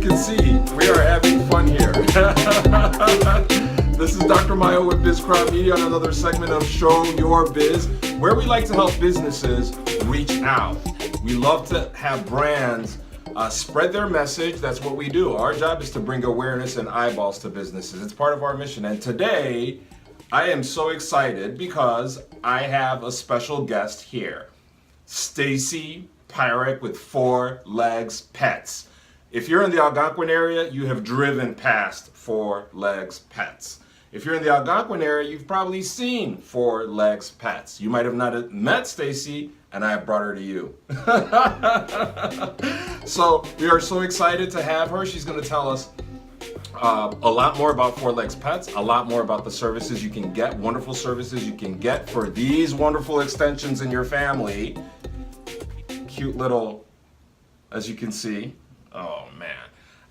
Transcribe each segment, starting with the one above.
can see, we are having fun here. This is Dr. Mayo with BizCrowd Media on another segment of Show Your Biz, where we like to help businesses reach out. We love to have brands spread their message. That's what we do. Our job is to bring awareness and eyeballs to businesses. It's part of our mission. And today, I am so excited because I have a special guest here, Stacy Pyrek with Four Legs Pets. If you're in the Algonquin area, you have driven past Four Legs Pets. If you're in the Algonquin area, you've probably seen Four Legs Pets. You might have not met Stacy, and I have brought her to you. So we are so excited to have her. She's going to tell us a lot more about Four Legs Pets, a lot more about the services you can get, wonderful services you can get for these wonderful extensions in your family. Cute little, as you can see. Oh man.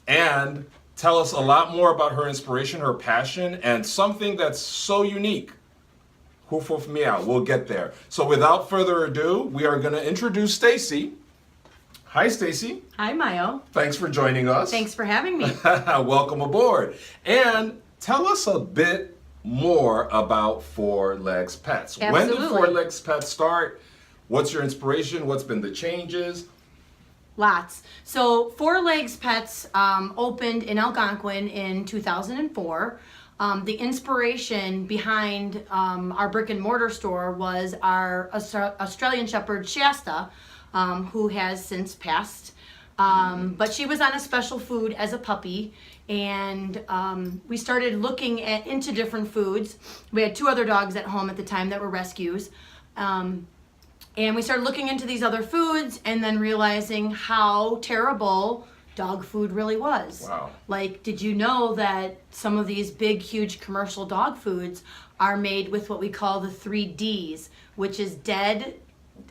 And tell us a lot more about her inspiration, her passion, and something that's so unique. Hoof hoof meow. We'll get there. So without further ado, we are going to introduce Stacy. Hi, Stacy. Hi, Mayo. Thanks for joining us. Thanks for having me. Welcome aboard. And tell us a bit more about Four Legs Pets. Absolutely. When did Four Legs Pets start? What's your inspiration? What's been the changes? Lots. So Four Legs Pets opened in Algonquin in 2004. The inspiration behind our brick and mortar store was our Australian Shepherd Shasta, who has since passed. But she was on a special food as a puppy, and we started looking into different foods. We had two other dogs at home at the time that were rescues. And we started looking into these other foods and then realizing how terrible dog food really was. Wow. Like, did you know that some of these big, huge commercial dog foods are made with what we call the 3Ds, which is dead,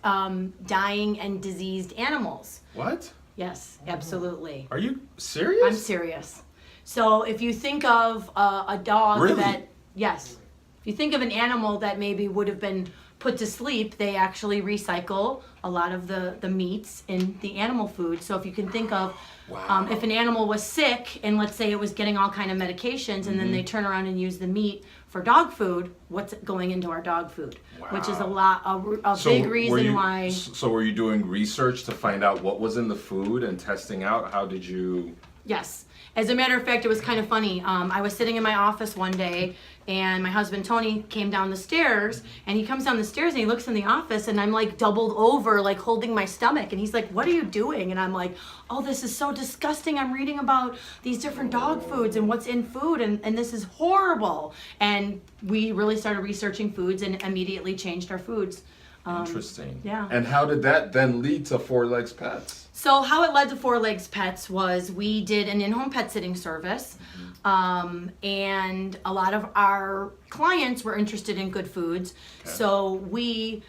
dying, and diseased animals? What? Yes, absolutely. Are you serious? I'm serious. So if you think of a dog Really? Yes. If you think of an animal that maybe would have been put to sleep, they actually recycle a lot of the meats in the animal food. So if you can think of Wow. if an animal was sick and let's say it was getting all kind of medications and then they turn around and use the meat for dog food, what's going into our dog food? Which is a big reason why. So were you doing research to find out what was in the food and testing out? How did you? Yes. As a matter of fact, it was kind of funny. I was sitting in my office one day, and my husband Tony came down the stairs, and he comes down the stairs and he looks in the office, and I'm like doubled over, like holding my stomach, and he's like, "What are you doing?" And I'm like, "Oh, this is so disgusting. I'm reading about these different dog foods and what's in food, and this is horrible." And we really started researching foods and immediately changed our foods. Interesting. Yeah. And how did that then lead to Four Legs Pets? So how it led to Four Legs Pets was we did an in-home pet sitting service, and a lot of our clients were interested in good foods. Okay. So we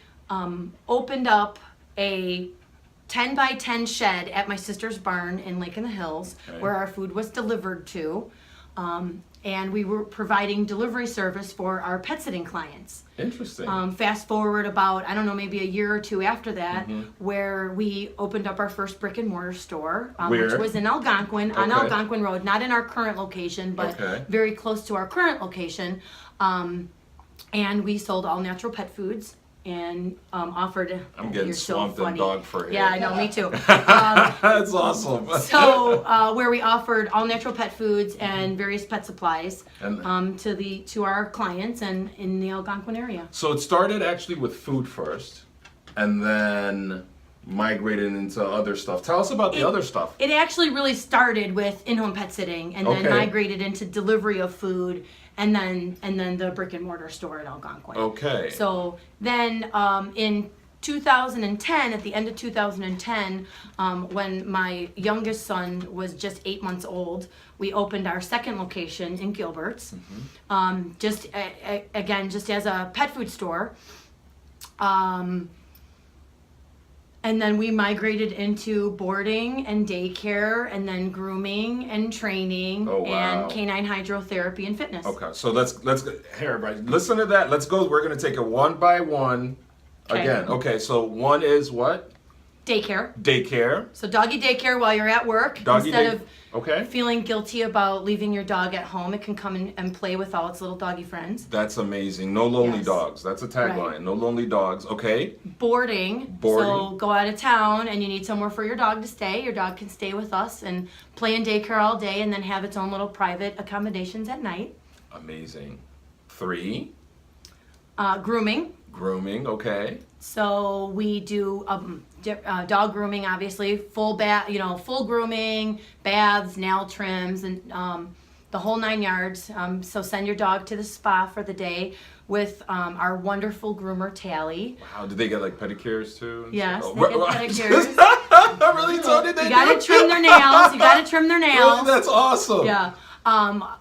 opened up a 10 by 10 shed at my sister's barn in Lake in the Hills, Okay. where our food was delivered to, and we were providing delivery service for our pet sitting clients. Interesting. Fast forward about, I don't know, maybe a year or two after that, where we opened up our first brick and mortar store, which Where? was in Algonquin, on Okay. Algonquin Road, not in our current location, but Okay. very close to our current location. And we sold all natural pet foods and offered. I'm getting You're so swamped in funny. dog fur here. Yeah, I know, me too. That's awesome. So where we offered all natural pet foods and various pet supplies And- to our clients and in the Algonquin area. So it started actually with food first, and then migrated into other stuff. Tell us about the other stuff. It actually really started with in-home pet sitting and then Okay. migrated into delivery of food and then the brick and mortar store in Algonquin. Okay. So then in 2010, at the end of 2010, when my youngest son was just 8 months old, we opened our second location in Gilbert's, just as a pet food store. And then we migrated into boarding and daycare and then grooming and training and canine hydrotherapy and fitness. Okay, so let's go. Here, everybody, listen to that. Let's go. We're going to take it one by one Okay. again. Okay, so one is what? Daycare. Daycare. So doggy daycare while you're at work. Doggy Instead day- of Okay. feeling guilty about leaving your dog at home, it can come in and play with all its little doggy friends. That's amazing. No lonely Yes. dogs. That's a tagline. Right. No lonely dogs. Okay. Boarding. Boarding. So go out of town and you need somewhere for your dog to stay. Your dog can stay with us and play in daycare all day and then have its own little private accommodations at night. Amazing. 3. Grooming. Grooming. Okay. So we do dog grooming, obviously, full full grooming, baths, nail trims, and the whole 9 yards. So send your dog to the spa for the day with our wonderful groomer Tally. Wow. Did they get like pedicures too? Yes, Oh, they get pedicures. really, Tony? They You gotta do? trim their nails. You gotta trim their Really? nails. That's awesome. Yeah.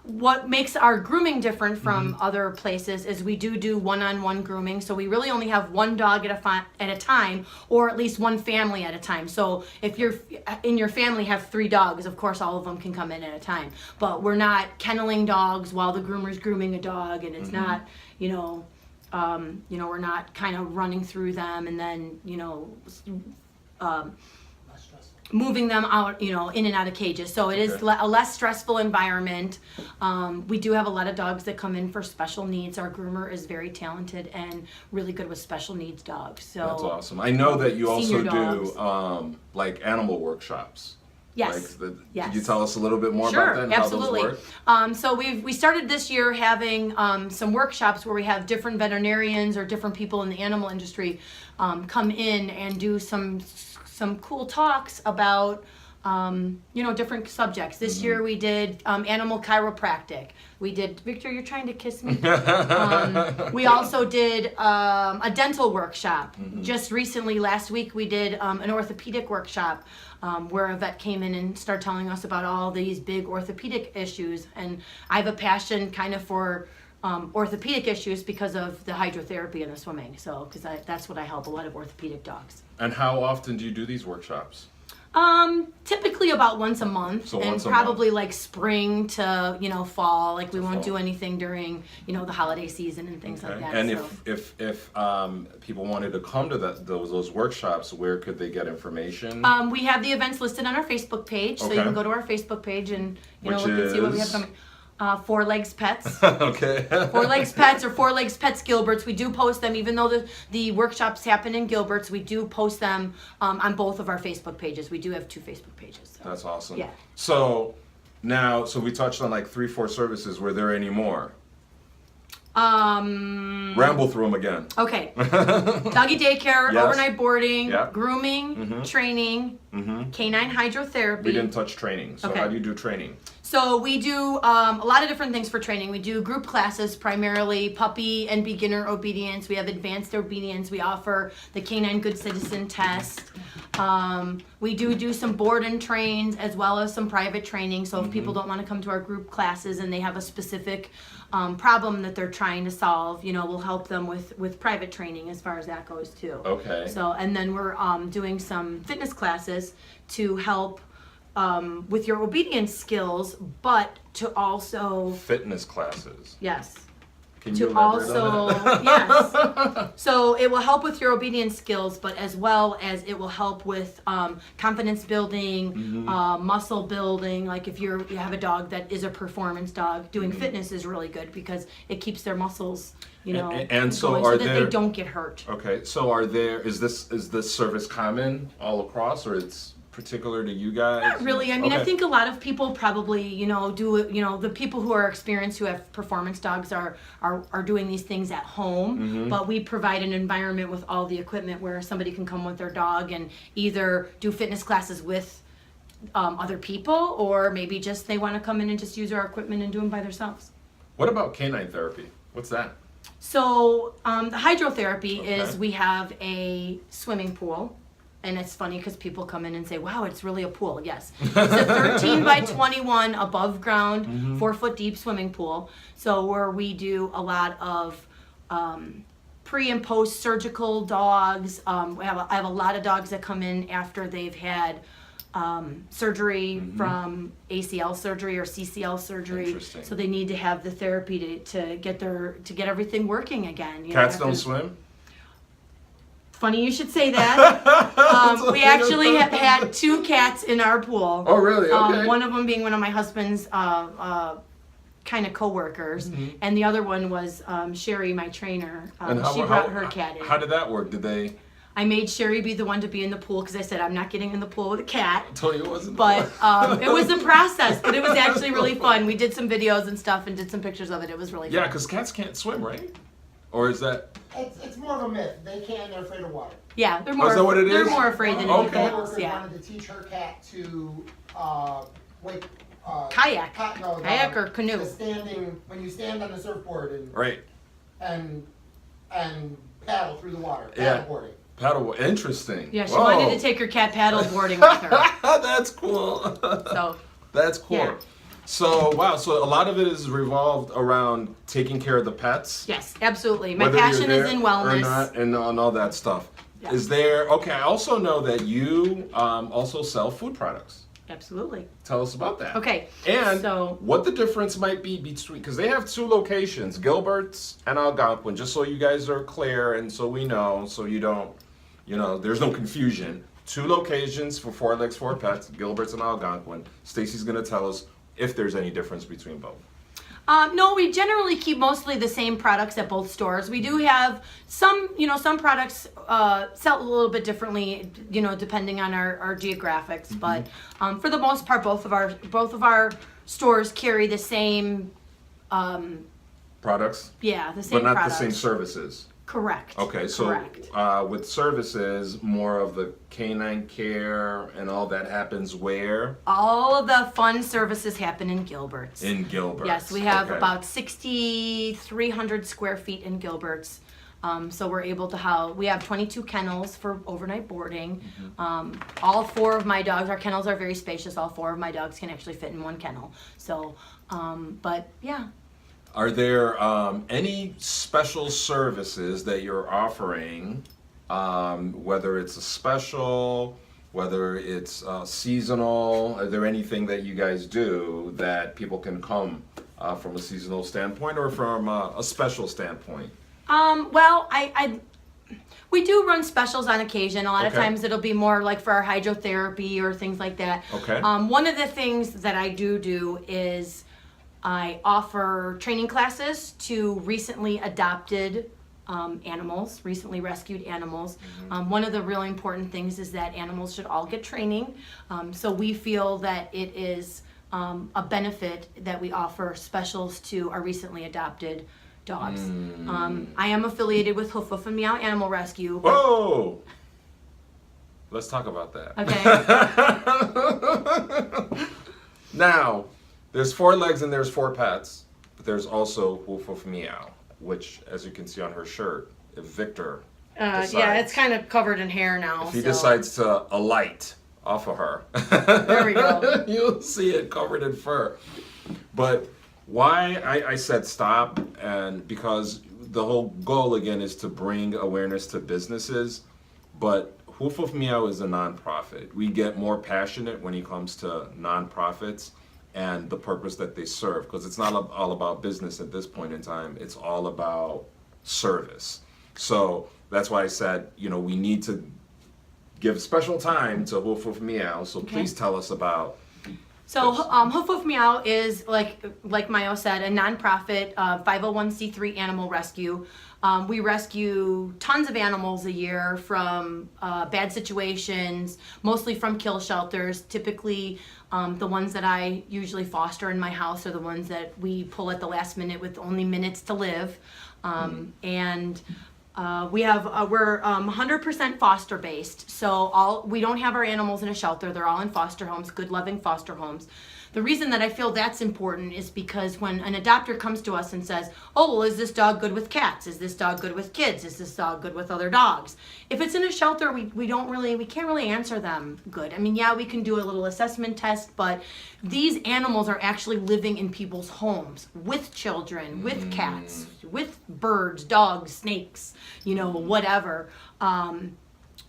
What makes our grooming different from other places is we do one-on-one grooming. So we really only have one dog at a time, or at least one family at a time. So if you're in your family have 3 dogs, of course all of them can come in at a time. But we're not kenneling dogs while the groomer's grooming a dog, and it's not, we're not kind of running through them and then, moving them out, in and out of cages. So it is Okay. a less stressful environment. We do have a lot of dogs that come in for special needs. Our groomer is very talented and really good with special needs dogs. So That's awesome. I know that you also Senior dogs. do like animal workshops. Yes. Could you tell us a little bit more Sure, about that and absolutely. how those work? So we started this year having some workshops where we have different veterinarians or different people in the animal industry come in and do some cool talks about different subjects. This year we did animal chiropractic. We did, Victor, you're trying to kiss me. We also did a dental workshop. Just recently, last week, we did an orthopedic workshop where a vet came in and started telling us about all these big orthopedic issues. And I have a passion kind of for orthopedic issues because of the hydrotherapy and the swimming. So, because that's what I help a lot of orthopedic dogs. And how often do you do these workshops? Typically about once a month, So and once a probably like spring to fall. Like we won't fall. do anything during the holiday season and things like that. And so. if people wanted to come to those workshops, where could they get information? We have the events listed on our Facebook page, so you Okay. can go to our Facebook page and Which look and see what we have is? coming. 4 Legs Pets. Okay. 4 Legs Pets or 4 Legs Pets Gilberts. We do post them, even though the workshops happen in Gilberts. We do post them on both of our Facebook pages. We do have 2 Facebook pages. So. That's awesome. Yeah. So we touched on like 3-4 services. Were there any more? Ramble through them again. Okay. Doggy daycare, Yes. overnight boarding, Yeah. grooming, training, canine hydrotherapy. We didn't touch training. So Okay. how do you do training? So we do a lot of different things for training. We do group classes, primarily puppy and beginner obedience. We have advanced obedience. We offer the Canine Good Citizen test. We do some board and trains as well as some private training. So if people don't want to come to our group classes and they have a specific problem that they're trying to solve, we'll help them with private training as far as that goes too. Okay. So, and then we're doing some fitness classes to help with your obedience skills, but to also, Fitness classes. yes, Can you to elaborate also, on that? yes. So it will help with your obedience skills, but as well as it will help with confidence building, muscle building. Like if you have a dog that is a performance dog, doing fitness is really good because it keeps their muscles, And so going are that there- they don't get hurt. Okay. So is this service common all across, or it's particular to you guys? Not really. I mean, I Okay. think a lot of people probably, do it. The people who are experienced, who have performance dogs, are doing these things at home. But we provide an environment with all the equipment where somebody can come with their dog and either do fitness classes with other people, or maybe just they want to come in and just use our equipment and do them by themselves. What about canine therapy? What's that? So the hydrotherapy is Okay. we have a swimming pool. And it's funny because people come in and say, wow, it's really a pool. Yes. It's a 13 by 21 above ground, 4 foot deep swimming pool. So where we do a lot of pre and post surgical dogs. I have a lot of dogs that come in after they've had surgery from ACL surgery or CCL surgery. Interesting. So they need to have the therapy to get everything working again. Cats don't swim? Funny you should say that. We actually had 2 cats in our pool. Oh, really? Okay. One of them being one of my husband's kind of coworkers, and the other one was Sherry, my trainer. She brought her cat in. How did that work? Did they I made Sherry be the one to be in the pool because I said I'm not getting in the pool with a cat. tell you it wasn't? But it was a process, but it was actually really fun. We did some videos and stuff and did some pictures of it. It was really Yeah, fun. because cats can't swim, right? Or is that? It's more of a myth. They can. They're afraid of water. Yeah, they're more. is that what it they're is? more afraid than Okay. anything My else. coworker Yeah. wanted to teach her cat to wake. Kayak. No, Kayak or canoe. The standing when you stand on the surfboard Right. and paddle through the water. Yeah. Paddleboarding. Paddle. Interesting. Yeah, she Whoa. wanted to take her cat paddle boarding with her. That's cool. So That's cool. Yeah. So wow, so a lot of it is revolved around taking care of the pets. yes, absolutely. My Whether you're passion there is in or wellness. not, and all that stuff. Yeah. Is there? Okay, I also know that you also sell food products. Absolutely. Tell us about that. Okay. And so what the difference might be between, because they have 2 locations, Gilbert's and Algonquin, just so you guys are clear and so we know, so you don't, there's no confusion. 2 locations for 4 Legs, 4 Pets, Gilbert's and Algonquin. Stacy's going to tell us if there's any difference between both. no, we generally keep mostly the same products at both stores. We do have some, some products sell a little bit differently, depending on our geographics. Mm-hmm. But for the most part, both of our stores carry the same, Products? the same But not products. the same services. Correct. Okay, so Correct. with services, more of the canine care and all that happens where? All of the fun services happen in Gilbert's. In Gilbert's. Yes, we have Okay. about 6,300 square feet in Gilbert's. So we're able to we have 22 kennels for overnight boarding. All 4 of my dogs, our kennels are very spacious. All 4 of my dogs can actually fit in one kennel. So, but yeah. Are there any special services that you're offering, whether it's a special, whether it's seasonal? Are there anything that you guys do that people can come from a seasonal standpoint or from a special standpoint? Well, we do run specials on occasion. A lot of Okay. times it'll be more like for our hydrotherapy or things like that. Okay. One of the things that I do is I offer training classes to recently adopted animals, recently rescued animals. One of the really important things is that animals should all get training. So we feel that it is a benefit that we offer specials to our recently adopted dogs. I am affiliated with Hoof Woof and Meow Animal Rescue. but- Whoa! Let's talk about that. Okay. Now, there's 4 Legs and there's 4 Pets, but there's also Woof Woof Meow, which, as you can see on her shirt, if Victor decides, it's kind of covered in hair now. if he so- decides to alight off of her, There we go. you'll see it covered in fur. But why I said stop, and because the whole goal again is to bring awareness to businesses, but Woof Woof Meow is a nonprofit. We get more passionate when it comes to nonprofits and the purpose that they serve, because it's not all about business at this point in time. It's all about service. So that's why I said, we need to give special time to Woof Woof Meow. So please tell us about. So Yes. Hoof Woof Meow is, like Mayo said, a nonprofit 501c3 animal rescue. We rescue tons of animals a year from bad situations, mostly from kill shelters. Typically, the ones that I usually foster in my house are the ones that we pull at the last minute with only minutes to live. And we're 100% foster based. So we don't have our animals in a shelter. They're all in foster homes, good loving foster homes. The reason that I feel that's important is because when an adopter comes to us and says, oh, well, is this dog good with cats? Is this dog good with kids? Is this dog good with other dogs? If it's in a shelter, we can't really answer them good. I mean, yeah, we can do a little assessment test, but these animals are actually living in people's homes with children, with cats, with birds, dogs, snakes, whatever.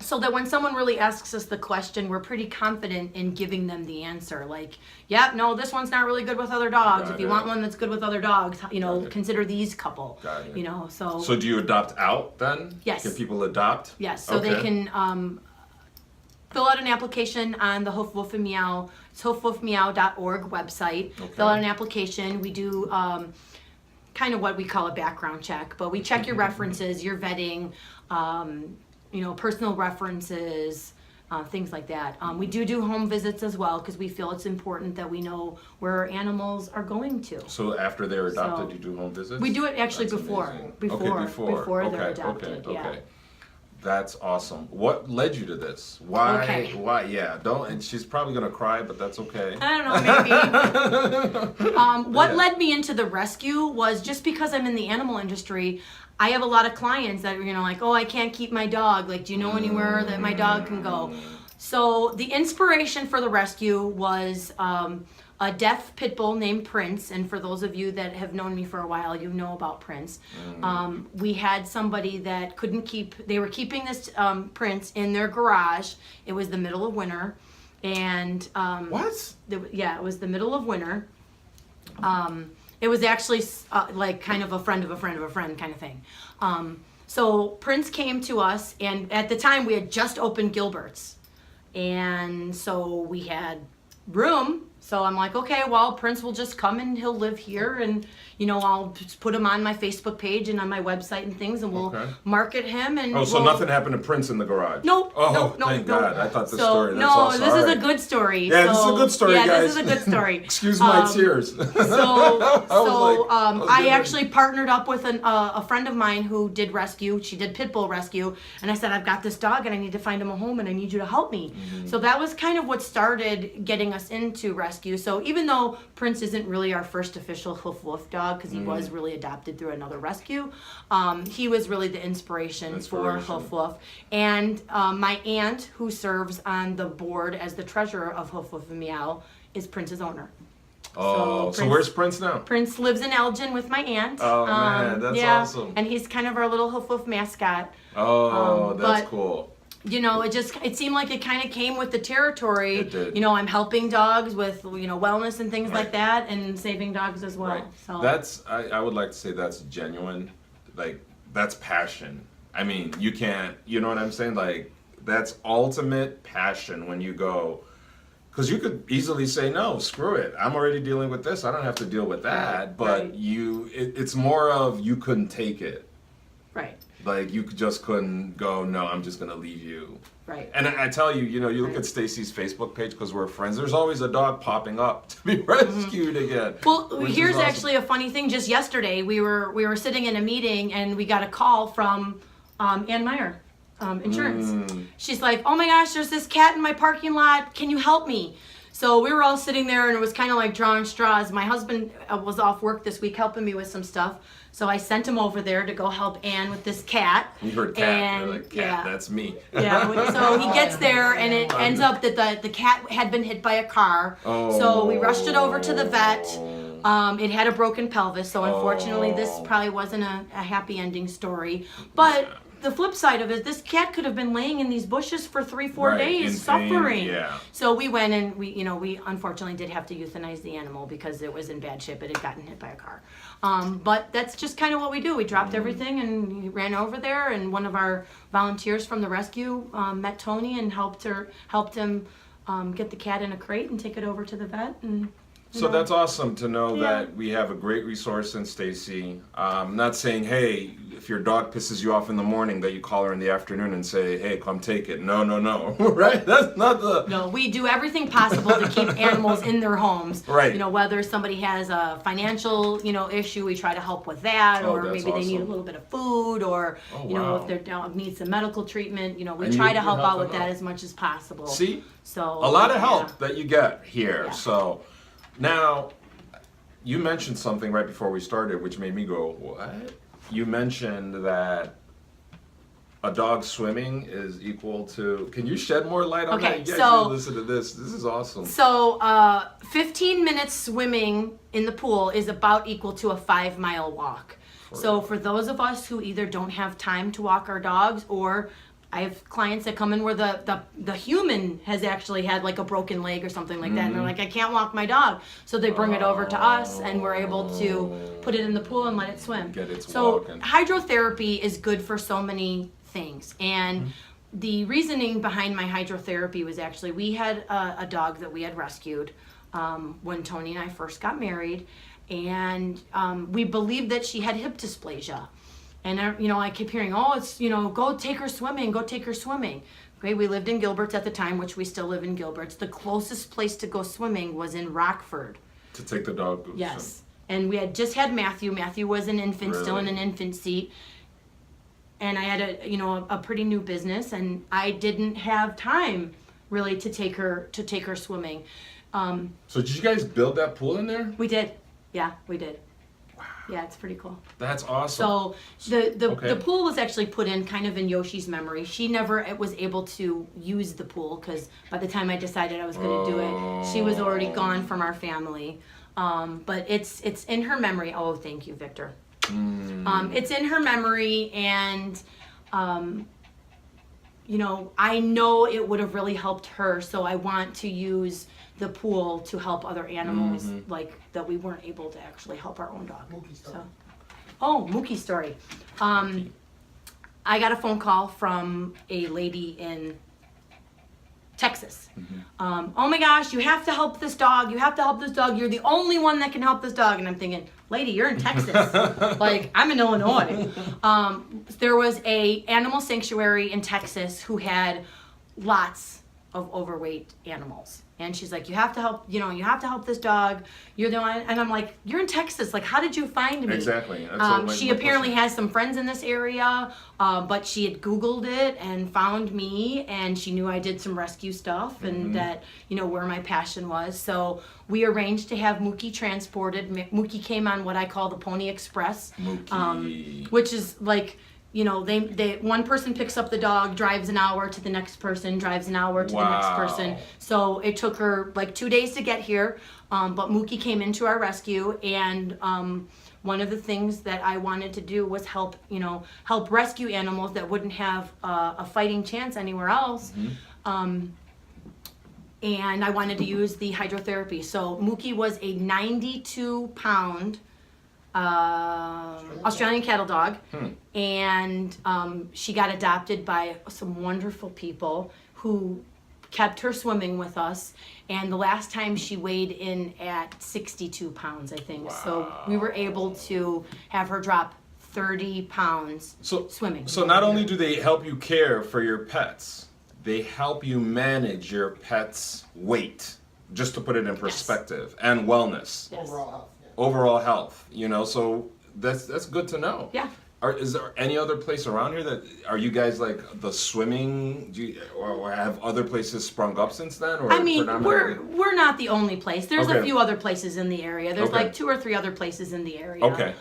so that when someone really asks us the question, we're pretty confident in giving them the answer. Like, yep, no, this one's not really good with other dogs. Got If you it. want one that's good with other dogs, Got it. consider these couple. Got it. So So do you adopt out then? Yes. Can people adopt? yes, so they can fill out an application on the Hoof Woof and Meow. It's hoofwoofmeow.org website. Okay. Fill out an application. We do kind of what we call a background check, but we check your references, your vetting, personal references, things like that. We do home visits as well because we feel it's important that we know where our animals are going to. So after they're adopted, So- you do home visits? We do it actually That's before, amazing. before, Okay, before they're okay, adopted. okay, Yeah. okay. That's awesome. What led you to this? Why? Okay. Why? Yeah. Don't. And she's probably gonna cry, but that's okay. I don't know, maybe. What Yeah. led me into the rescue was just because I'm in the animal industry. I have a lot of clients that are, like, oh, I can't keep my dog. Like, do you know anywhere that my dog can go? So the inspiration for the rescue was a deaf pit bull named Prince. And for those of you that have known me for a while, you know about Prince. We had somebody that they were keeping this Prince in their garage. It was the middle of winter. And What? it was the middle of winter. It was actually like kind of a friend of a friend of a friend kind of thing. So Prince came to us, and at the time we had just opened Gilbert's, and so we had room. So I'm like, okay, well, Prince will just come and he'll live here, and I'll just put him on my Facebook page and on my website and things, and we'll Okay. market him. And Oh, so we'll- nothing happened to Prince in the garage? Nope. Oh, nope, nope, thank nope. God. I thought the So, story. That's no, awesome. this All is a right. good story. Yeah, this is a good story, yeah, guys. this is a good story. Excuse my tears. I actually partnered up with a friend of mine who did rescue. She did pit bull rescue, and I said, I've got this dog, and I need to find him a home, and I need you to help me. Mm-hmm. So that was kind of what started getting us into rescue. So even though Prince isn't really our first official Hoof Woof dog, because he Mm-hmm. was really adopted through another rescue, he was really the inspiration for Hoof Woof. And my aunt, who serves on the board as the treasurer of Hoof Woof and Meow, is Prince's owner. Oh, so Prince- where's Prince now? Prince lives in Elgin with my aunt. Oh, man, that's yeah, awesome. And he's kind of our little Hoof Woof mascot. Oh, that's but- cool. It seemed like it kind of came with the territory. It did. I'm helping dogs with, wellness and things like that, and saving dogs as well. Right. So That's I would like to say that's genuine. Like that's passion. I mean, you can't. You know what I'm saying? Like that's ultimate passion when you go. Because you could easily say no, screw it. I'm already dealing with this. I don't have to deal with that. Right, But right. it's more of you couldn't take it. right, Like you just couldn't go. No, I'm just gonna leave you. right. And I tell you, you look Right. at Stacy's Facebook page because we're friends. There's always a dog popping up to be rescued again. Mm-hmm. Well, which is here's awesome. actually a funny thing. Just yesterday, we were sitting in a meeting, and we got a call from Ann Meyer, Insurance. Mm. She's like, "Oh my gosh, there's this cat in my parking lot. Can you help me?" So we were all sitting there, and it was kind of like drawing straws. My husband was off work this week helping me with some stuff, so I sent him over there to go help Ann with this cat. You heard cat. And, You're like, cat, yeah. that's me. Yeah, so he gets there, and it ends up that the cat had been hit by a car. So we rushed it over to the vet. It had a broken pelvis, so unfortunately this Oh. probably wasn't a happy ending story. But the flip side of it, this cat could have been laying in these bushes for 3-4 Right, days in pain, suffering. yeah. So we went and we unfortunately did have to euthanize the animal because it was in bad shape. It had gotten hit by a car. But that's just kind of what we do. We dropped everything and we ran over there, and one of our volunteers from the rescue met Tony and helped him get the cat in a crate and take it over to the vet. And So that's awesome to know Yeah. that we have a great resource in Stacy. Not saying, hey, if your dog pisses you off in the morning, that you call her in the afternoon and say, hey, come take it. No, right? That's not the. No, we do everything possible to keep animals in their homes. Right. Whether somebody has a financial, issue, we try to help with that, Oh, or that's maybe they need a awesome. little bit of food, or Oh, wow. if their dog needs some medical treatment, we And try you to help help out with them that out. as much as possible. See? So A lot of help yeah. that you get here. Yeah. So now, you mentioned something right before we started, which made me go, what? You mentioned that a dog swimming is equal to. Can you shed more light on Okay, that? You guys so- need to listen to this. This is awesome. So 15 minutes swimming in the pool is about equal to a 5-mile walk. So for those of us who either don't have time to walk our dogs, or I have clients that come in where the human has actually had like a broken leg or something like that, and they're like, I can't walk my dog, so they bring it over to us, and we're able to put it in the pool and let it swim. Get its So walking. hydrotherapy is good for so many things, and the reasoning behind my hydrotherapy was actually we had a dog that we had rescued when Tony and I first got married, and we believed that she had hip dysplasia. And I kept hearing, oh, it's, go take her swimming, go take her swimming. Okay, we lived in Gilbert's at the time, which we still live in Gilbert's. The closest place to go swimming was in Rockford. To take the dog to Yes. And we had just had Matthew. Matthew was an infant, still in Really? an infant seat. And I had a pretty new business, and I didn't have time really to take her swimming. So did you guys build that pool in there? We did. Yeah, we did. Yeah, it's pretty cool. That's awesome. So the Okay. the pool was actually put in kind of in Yoshi's memory. She never was able to use the pool because by the time I decided I was going to do it, she was already gone from our family. But it's in her memory. Oh, thank you, Victor. It's in her memory, and I know it would have really helped her. So I want to use the pool to help other animals like that we weren't able to actually help our own dog. Mookie story. Mookie story. I got a phone call from a lady in Texas. Oh my gosh, you have to help this dog. You have to help this dog. You're the only one that can help this dog. And I'm thinking, lady, you're in Texas. Like, I'm in Illinois. There was a animal sanctuary in Texas who had lots of overweight animals. And she's like, you have to help, you have to help this dog. You're the one. And I'm like, you're in Texas. Like, how did you find me? Exactly. That's what my She apparently question. has some friends in this area, but she had Googled it and found me, and she knew I did some rescue stuff and that, where my passion was. So we arranged to have Mookie transported. Mookie came on what I call the Pony Express, Mookie. which is like, they one person picks up the dog, drives an hour to the next person, drives an hour to the next person. Wow. So it took her like 2 days to get here, but Mookie came into our rescue, and one of the things that I wanted to do was help rescue animals that wouldn't have a fighting chance anywhere else. And I wanted to use the hydrotherapy. So Mookie was a 92-pound Australian cattle dog, and she got adopted by some wonderful people who kept her swimming with us, and the last time she weighed in at 62 pounds, I think. So we were able to have her drop 30 pounds swimming. So not only do they help you care for your pets, they help you manage your pet's weight, just to put it in perspective, and wellness. Yes. Overall health. Yeah. Overall health, so that's good to know. Yeah. Is there any other place around here that are you guys like the swimming? Or have other places sprung up since then? Or I mean, predominantly- we're not the only place. There's a Okay. few other places in the area. There's Okay. like 2 or 3 other places in the area. Okay.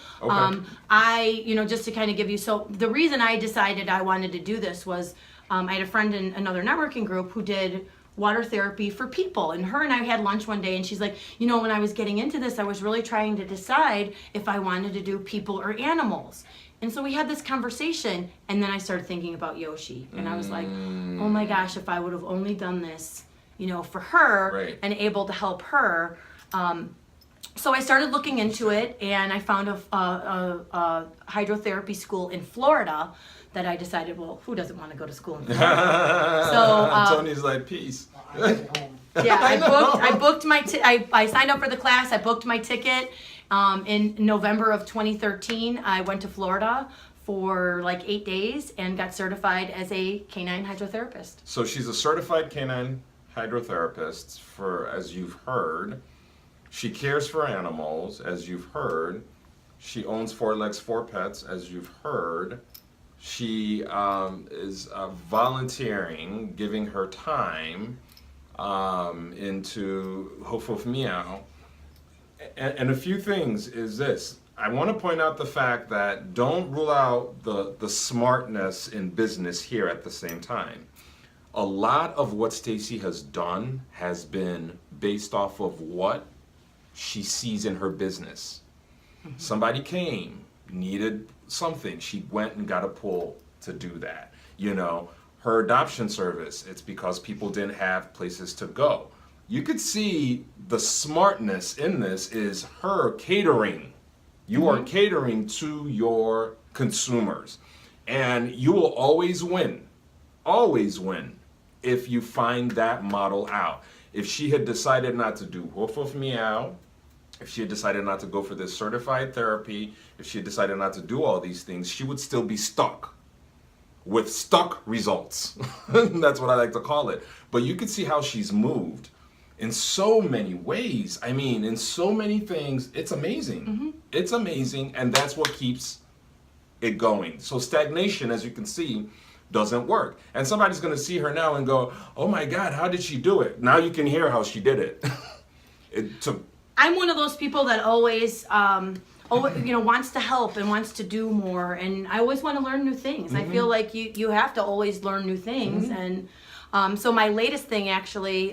Just to kind of give you, so the reason I decided I wanted to do this was I had a friend in another networking group who did water therapy for people, and her and I had lunch one day, and she's like, when I was getting into this, I was really trying to decide if I wanted to do people or animals. And so we had this conversation, and then I started thinking about Yoshi, and I was like, oh my gosh, if I would have only done this, for her, Right. and able to help her. So I started looking into it, and I found a hydrotherapy school in Florida that I decided, well, who doesn't want to go to school in Florida? So Tony's like, peace. I get home. yeah, I booked my I signed up for the class. I booked my ticket in November of 2013. I went to Florida for like 8 days and got certified as a canine hydrotherapist. So she's a certified canine hydrotherapist as you've heard. She cares for animals, as you've heard. She owns 4 Legs 4 Pets, as you've heard. She is volunteering, giving her time into Hoof Hoof Meow. And a few things is this. I want to point out the fact that don't rule out the smartness in business here at the same time. A lot of what Stacy has done has been based off of what she sees in her business. Somebody came, needed something. She went and got a pool to do that. her adoption service. It's because people didn't have places to go. You could see the smartness in this is her catering. You are catering to your consumers. And you will always win if you find that model out. If she had decided not to do woof woof meow, if she had decided not to go for this certified therapy, if she had decided not to do all these things, she would still be stuck with stuck results. That's what I like to call it. But you can see how she's moved in so many ways. I mean, in so many things, it's amazing. It's amazing, and that's what keeps it going. So stagnation, as you can see, doesn't work. And somebody's going to see her now and go, oh my God, how did she do it? Now you can hear how she did it. It took. I'm one of those people that always, wants to help and wants to do more, and I always want to learn new things. I feel like you have to always learn new things, and so my latest thing actually.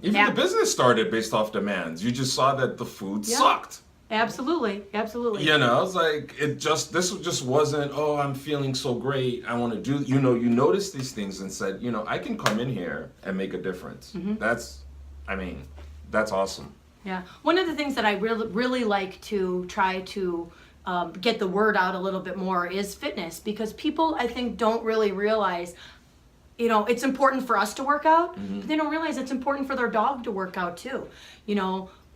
Even the business started based off demands. You just saw that the food sucked. Absolutely. You know, it's like this just wasn't, oh, I'm feeling so great, I want to do, you noticed these things and said, I can come in here and make a difference. That's awesome. Yeah. One of the things that I really like to try to get the word out a little bit more is fitness, because people, I think, don't really realize, it's important for us to work out, but they don't realize it's important for their dog to work out too.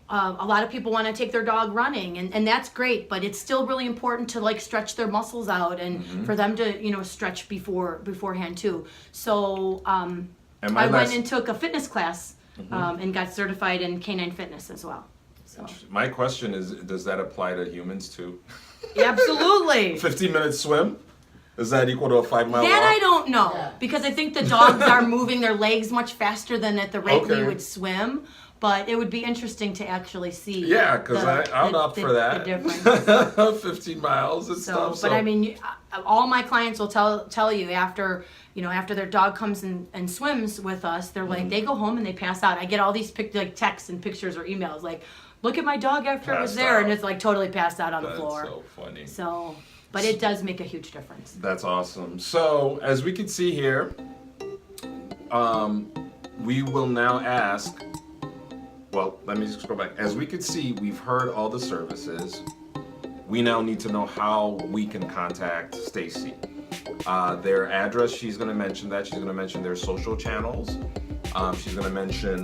A lot of people want to take their dog running, and that's great, but it's still really important to like stretch their muscles out and for them to stretch beforehand too. So I went and took a fitness class and got certified in canine fitness as well. So. My question is, does that apply to humans too? Absolutely. 15-minute swim? Is that equal to a 5-mile walk? That I don't know, Yeah. because I think the dogs are moving their legs much faster than at the rate we Okay. would swim. But it would be interesting to actually see. Yeah, because I would opt for that. The difference. 15 miles and stuff. But I mean, all my clients will tell you after their dog comes and swims with us, they're like, they go home and they pass out. I get all these texts and pictures or emails like, look at my dog after it was Passed there, out. and it's like totally passed out on the That's floor. so funny. So, but it does make a huge difference. That's awesome. So, as we can see here, we will now ask. Well, let me just go back. As we can see, we've heard all the services. We now need to know how we can contact Stacy. Their address, she's going to mention that. She's going to mention their social channels. She's going to mention,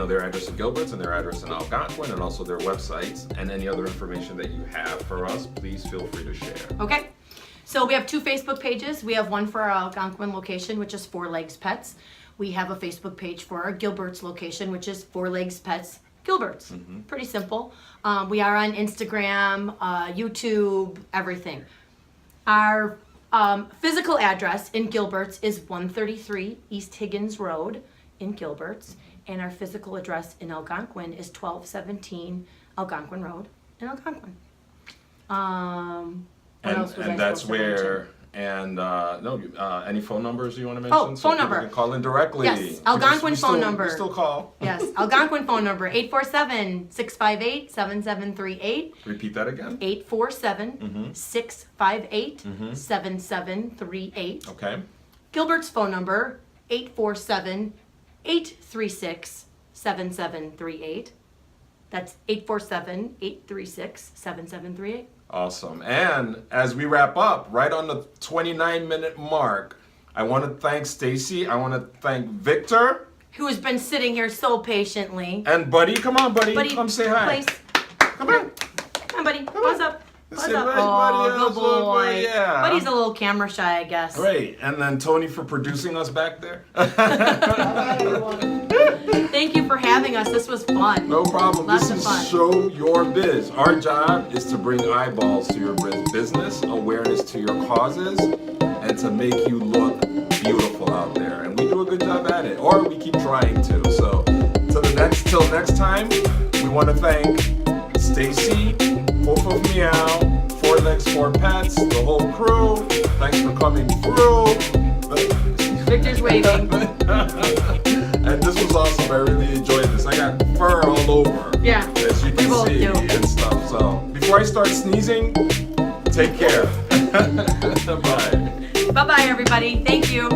their address in Gilbert's and their address in Algonquin, and also their websites. And any other information that you have for us, please feel free to share. Okay. So we have 2 Facebook pages. We have one for our Algonquin location, which is 4 Legs Pets. We have a Facebook page for our Gilbert's location, which is 4 Legs Pets Gilbert's. Pretty simple. We are on Instagram, YouTube, everything. Our physical address in Gilbert's is 133 East Higgins Road in Gilbert's. And our physical address in Algonquin is 1217 Algonquin Road in Algonquin. What else was I And that's supposed to mention? where. And any phone numbers you want to mention? Oh, phone number. People can call in directly. Yes, Algonquin phone number. We still call. Yes, Algonquin phone number, 847-658-7738. Repeat that again. 847-658-7738. Okay. Gilbert's phone number, 847-836-7738. That's 847-836-7738. Awesome. And as we wrap up, right on the 29-minute mark, I want to thank Stacy. I want to thank Victor. Who has been sitting here so patiently. And Buddy. Come on, Buddy. Buddy, Come say hi. Place. Come on. Come on, Buddy. What's up? What's Say up? hi, Oh, Buddy. good How's it going? boy. Yeah. Buddy's a little camera shy, I guess. Great. And then Tony for producing us back there. Bye, everyone. Thank you for having us. This was fun. No problem. Lots This of is fun. Show Your Biz. Our job is to bring eyeballs to your business, awareness to your causes, and to make you look beautiful out there. And we do a good job at it, or we keep trying to. So, till next time, we want to thank Stacy, Woof of Meow, 4 Legs 4 Pets, the whole crew. Thanks for coming through. Victor's waving. And this was awesome. I really enjoyed this. I got fur all over. Yeah, As you we can both see do. and stuff. So before I start sneezing, take care. Bye. Bye-bye, everybody. Thank you.